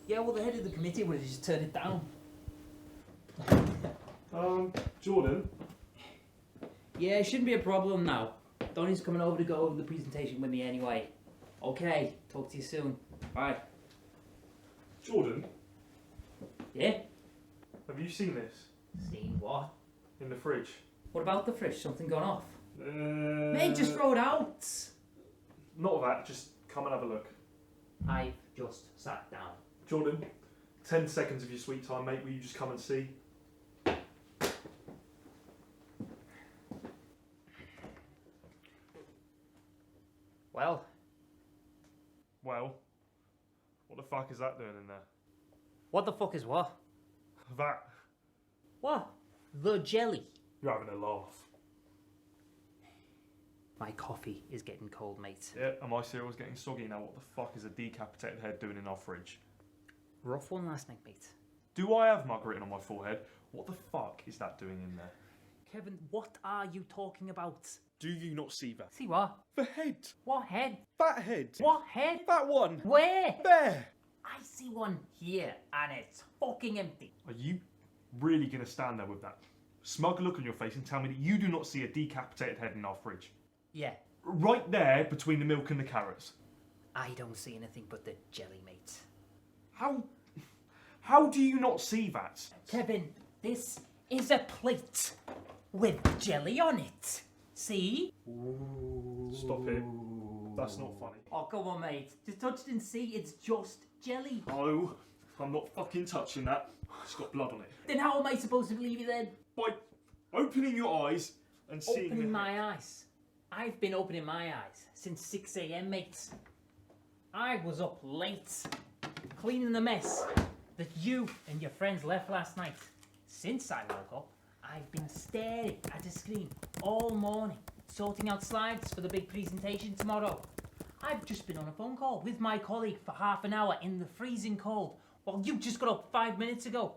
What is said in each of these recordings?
Yeah, well, the head of the committee would have just turned it down. Jordan? Yeah, it shouldn't be a problem now. Donnie's coming over to go over the presentation with me anyway. Okay, talk to you soon. Bye. Jordan, Yeah? have you seen this? Seen what? In the fridge? What about the fridge? Something gone off? Mate, Mate, just throw it out. Not that, just come and have a look. I've just sat down. Jordan, 10 seconds of your sweet time, mate. Will you just come and see? Well, Well, what the fuck is that doing in there? what the fuck is what? That. What? The jelly. You're having a laugh. My coffee is getting cold, mate. Yeah, and my cereal's getting soggy now. What the fuck is a decapitated head doing in our fridge? Rough one last night, mate. Do I have mug written on my forehead? What the fuck is that doing in there? Kevin, what are you talking about? Do you not see that? See what? The head. What head? That head. What head? That one. Where? There. I see one here, and it's fucking empty. Are you really going to stand there with that smug look on your face and tell me that you do not see a decapitated head in our fridge? Yeah, Right there between the milk and the carrots. I don't see anything but the jelly, mate. How do you not see that? Kevin, this is a plate with jelly on it. See? Stop it. That's not funny. Oh, come on, mate. Just touch it and see. It's just jelly. No, I'm not fucking touching that. It's got blood on it. Then how am I supposed to believe you then? By opening your eyes and seeing Opening the my eyes. I've been opening my eyes since 6 a.m, mate. I was up late, cleaning the mess that you and your friends left last night. Since I woke up, I've been staring at a screen all morning, sorting out slides for the big presentation tomorrow. I've just been on a phone call with my colleague for half an hour in the freezing cold, while you just got up 5 minutes ago.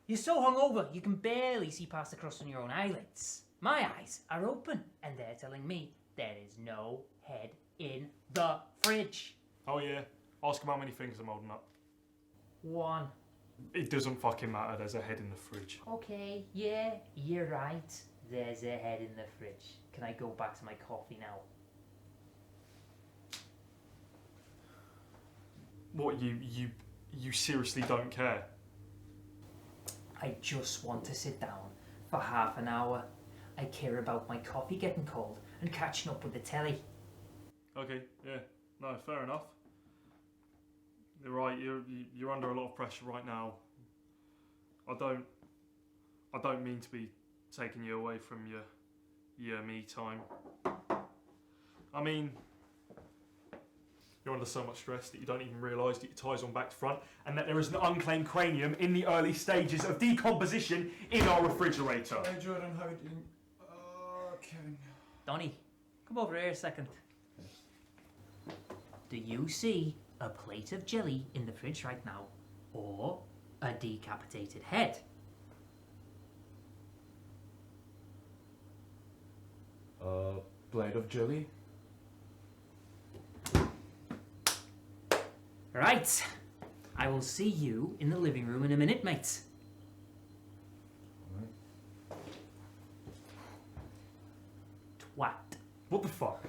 You're so hungover, you can barely see past the crust on your own eyelids. My eyes are open, and they're telling me there is no head in the fridge. Oh yeah, ask him how many fingers I'm holding up. One. It doesn't fucking matter, there's a head in the fridge. Okay, yeah, you're right. There's a head in the fridge. Can I go back to my coffee now? What, you seriously don't care? I just want to sit down for half an hour. I care about my coffee getting cold and catching up with the telly. Okay, yeah, no, fair enough. You're right, you're under a lot of pressure right now. I don't mean to be taking you away from your me time. I mean, you're under so much stress that you don't even realise that your tie's on back to front and that there is an unclaimed cranium in the early stages of decomposition in our refrigerator. Hey Jordan, how are you doing? Kevin. Donnie, come over here a second. Do you see a plate of jelly in the fridge right now, or a decapitated head? Plate of jelly? Right. I will see you in the living room in a minute, mate. Twat. What the fuck?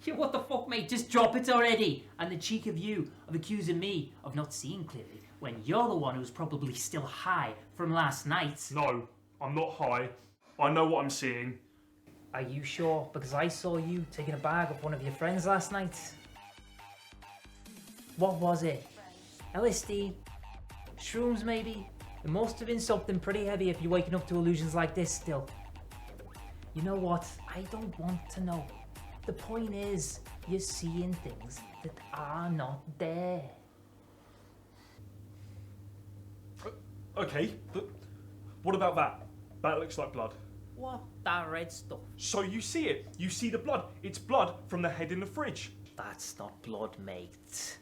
Yeah, what the fuck, mate? Just drop it already. And the cheek of you of accusing me of not seeing clearly when you're the one who's probably still high from last night. No, I'm not high. I know what I'm seeing. Are you sure? Because I saw you taking a bag of one of your friends last night. What was it? LSD? Shrooms, maybe? It must have been something pretty heavy if you're waking up to illusions like this still. You know what? I don't want to know. The point is, you're seeing things that are not there. Okay, but what about that? That looks like blood. What? That red stuff? So you see it. You see the blood. It's blood from the head in the fridge. That's not blood, mate.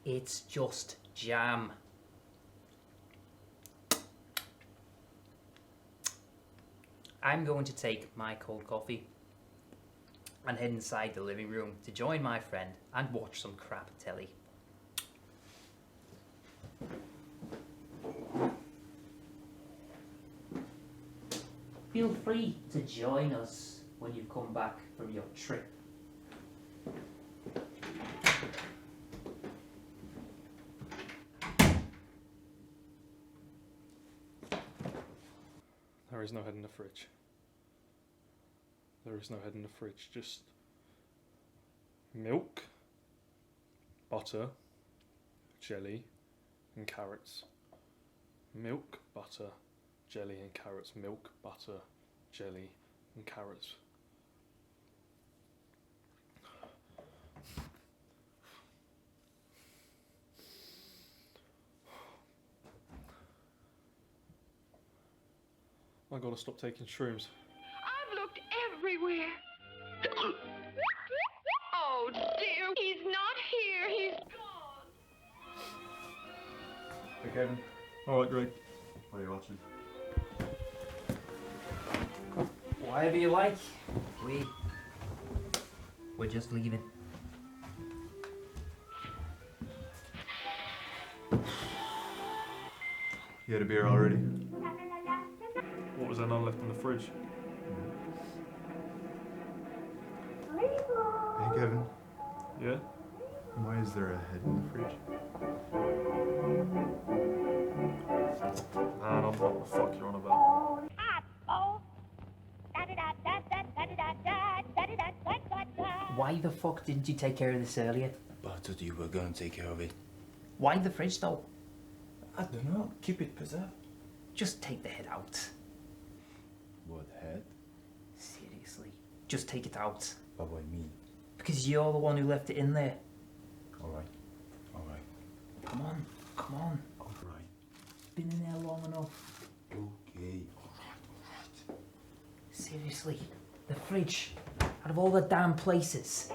It's just jam. I'm going to take my cold coffee and head inside the living room to join my friend and watch some crap telly. Feel free to join us when you've come back from your trip. There is no head in the fridge. There is no head in the fridge, just milk, butter, jelly, and carrots. Milk, butter, jelly, and carrots. Milk, butter, jelly, and carrots. I gotta stop taking shrooms. I've looked everywhere. Oh dear, he's not here. He's gone. Hey Kevin, Alright, Greg. what are you watching? Whatever you like, we're just leaving. You had a beer already? What was there none left in the fridge? Hey Kevin, Yeah? why is there a head in the fridge? Man, I don't know what the fuck you're on about. Why the fuck didn't you take care of this earlier? But I thought you were gonna take care of it. Why the fridge though? I don't know, keep it preserved. Just take the head out. What head? Seriously. Just take it out. But why me? Because you're the one who left it in there. Alright, alright, Come on, come on. alright. Been in there long enough. Okay. Seriously. The fridge. Out of all the damn places.